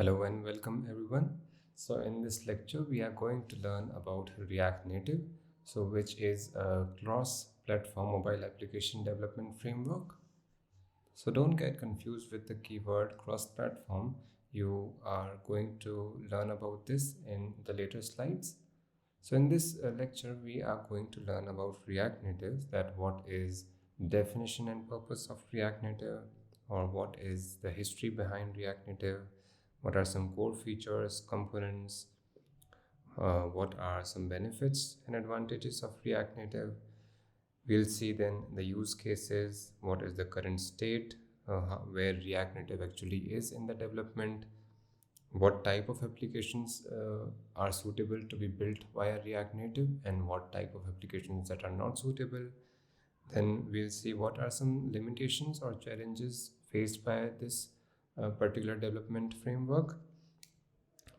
Hello and welcome everyone. So in this lecture we are going to learn about React Native, which is a cross-platform mobile application development framework. So don't get confused with the keyword cross-platform. You are going to learn about this in the later slides. So in this lecture we are going to learn about React Native, that what is definition and purpose of React Native, or what is the history behind React Native, what are some core features, components, what are some benefits and advantages of React Native. We'll see then the use cases, what is the current state, where React Native actually is in the development, what type of applications are suitable to be built via React Native and what type of applications that are not suitable. Then we'll see what are some limitations or challenges faced by this particular development framework.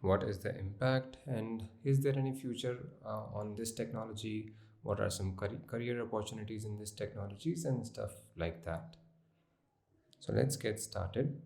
What is the impact and is there any future on this technology? What are some career opportunities in these technologies and stuff like that. So let's get started.